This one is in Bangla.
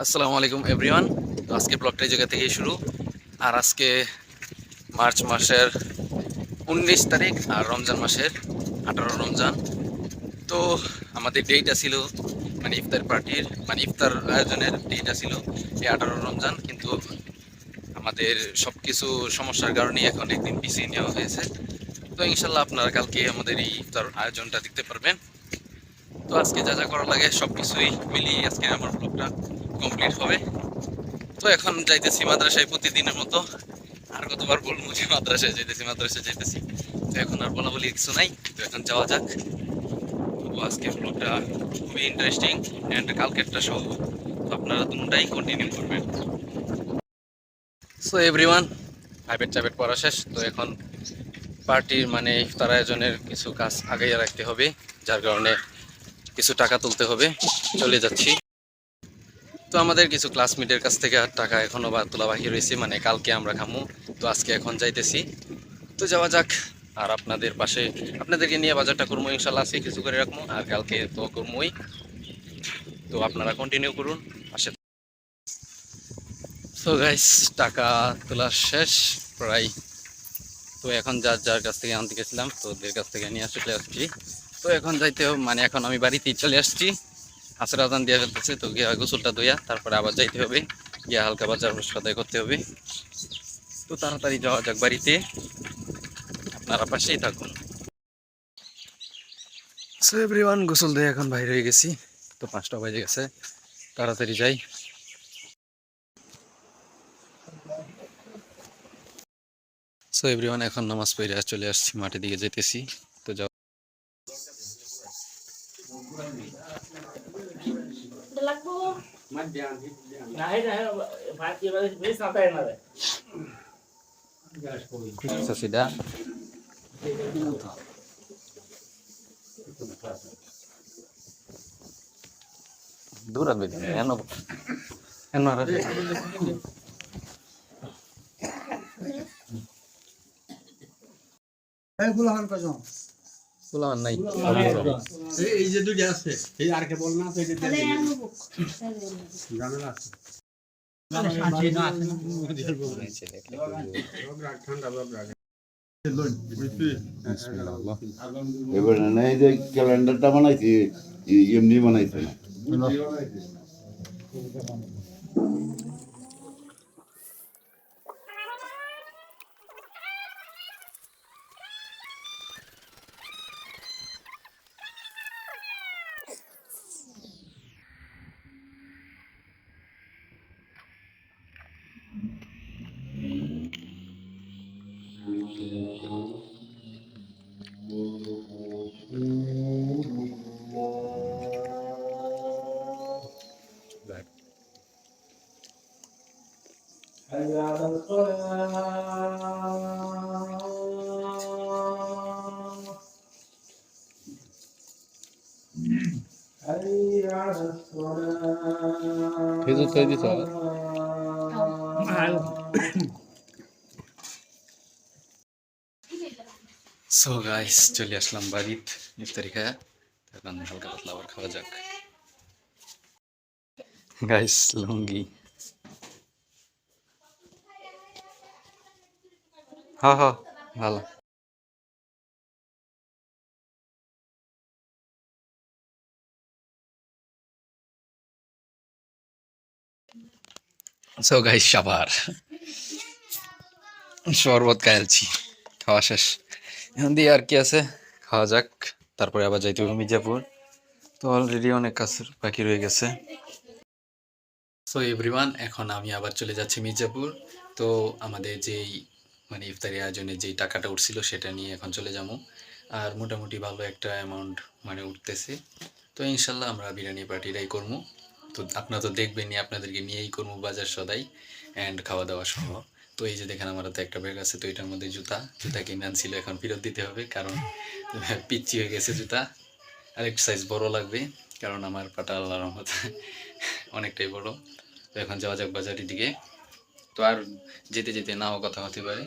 আসসালামু আলাইকুম এভরিওয়ান। তো আজকে ব্লগটা এই জায়গা থেকেই শুরু। আর আজকে মার্চ মাসের 19 তারিখ আর রমজান মাসের 18 রমজান। তো আমাদের ডেটটা ছিল মানে ইফতার পার্টির মানে ইফতার আয়োজনের ডেটটা ছিল এই 18 রমজান, কিন্তু আমাদের সব কিছু সমস্যার কারণে এখন একদিন পিছিয়ে নেওয়া হয়েছে। তো ইনশাল্লাহ আপনারা কালকে আমাদের এই ইফতার আয়োজনটা দেখতে পারবেন। তো আজকে যা যা করা লাগে সব কিছুই মিলিয়ে আজকে আমার ব্লগটা কমপ্লিট হবে। তো এখন যাইতেছি মাদ্রাসায় প্রতিদিনের মতো। আর কতবার বলবো যে মাদ্রাসায় যাইতেছি। তো এখন আর বলা বলি কিছু নাই, তো এখন যাওয়া যাক। তো আজকে ব্লগটা খুবই ইন্টারেস্টিং অ্যান্ড কালকেরটা সহ, তো আপনারা দুটাই কন্টিনিউ করবেন। সো এভরিওয়ান, প্রাইভেট চাইভেট পড়া শেষ। তো এখন পার্টির মানে ইফতার আয়োজনের কিছু কাজ আগাইয়া রাখতে হবে, যার কারণে কিছু টাকা তুলতে হবে। চলে যাচ্ছি। তো আমাদের কিছু ক্লাসমেটের কাছ থেকে আর টাকা এখনো বা তোলা বাকি রয়েছে, মানে কালকে আমরা খামু। তো আজকে এখন যাইতেছি, তো যাওয়া যাক। আর আপনাদের পাশে আপনাদেরকে নিয়ে বাজারটা করবো ইনশাল্লাহ, আজকে কিছু করে রাখবো আর কালকে তো করবোই। তো আপনারা কন্টিনিউ করুন পাশে। তো গাইস, টাকা তোলা শেষ প্রায়। তো এখন যার যার কাছ থেকে আনতে গেছিলাম তো ওদের কাছ থেকে নিয়ে চলে আসছি। তো এখন যাইতে হবে, মানে এখন আমি বাড়িতেই চলে আসছি। আসর আজান দিয়ে ফেলতেছে, তো গিয়া গোসলটা ধুইয়া তারপরে আবার যাইতে হবে, গিয়া হালকা বাজার সদাই করতে হবে। তো তাড়াতাড়ি যাওয়া যাক বাড়িতে, আপনারা পাশেই থাকুন। সো এভরিওয়ান, গোসল দিয়ে এখন বাইরে হয়ে গেছি। তো 5টা বাজে গেছে, তাড়াতাড়ি যাই। সো এভরিওয়ান, এখন নামাজ পড়ে চলে আসছি, মাঠের দিকে যেতেছি। তো যাও। সেটা দূর আসবে এন এন ফুলামান নাই। এই যে দুইটা আছে এই আর কে বল না তো এই যে ঝামেলা আছে শান্তি না আছে না ঠান্ডা বাবরা এবার না এই যে ক্যালেন্ডারটা বানাইছি এমনি বানাইছে না খেজুর তৈরি দিছ। সো গাইস, চলে আসলাম বাড়িতে ইফতারি খায়া। এখন হালকা পাতলা আবার খাওয়া যাক। গাইস লুঙ্গি, হ্যাঁ হ্যাঁ ভালো। সো গাইস, সাবার শরবত খাইছি, খাওয়া শেষ। এখন দিয়ে আর কি আছে, খাওয়া যাক। তারপরে আবার যাইতে হবে মির্জাপুর। তো অলরেডি অনেক কাজ বাকি রয়ে গেছে। সো এভরিওয়ান, এখন আমি আবার চলে যাচ্ছি মির্জাপুর। তো আমাদের যেই মানে ইফতারি আয়োজনে যেই টাকাটা উঠছিল সেটা নিয়ে এখন চলে যাবো। আর মোটামুটি ভালো একটা অ্যামাউন্ট মানে উঠতেছে। তো ইনশাল্লাহ আমরা বিরিয়ানি পার্টিটাই করবো। তো আপনারা তো দেখবেনই, আপনাদেরকে নিয়েই করবো বাজার সদাই অ্যান্ড খাওয়া দাওয়া সহ। তো এই যে দেখেন আমার হাতে একটা ব্যাগ আছে, তো এটার মধ্যে জুতা জুতা কিনে আনছিল, এখন ফেরত দিতে হবে কারণ পিচ্ছি হয়ে গেছে জুতা। আর একটু সাইজ বড় লাগবে কারণ আমার পাটা আল্লাহর রহমতে অনেকটাই বড়। তো এখন যাওয়া যাক বাজারের দিকে। তো আর যেতে যেতে নাও কথা হতে পারে।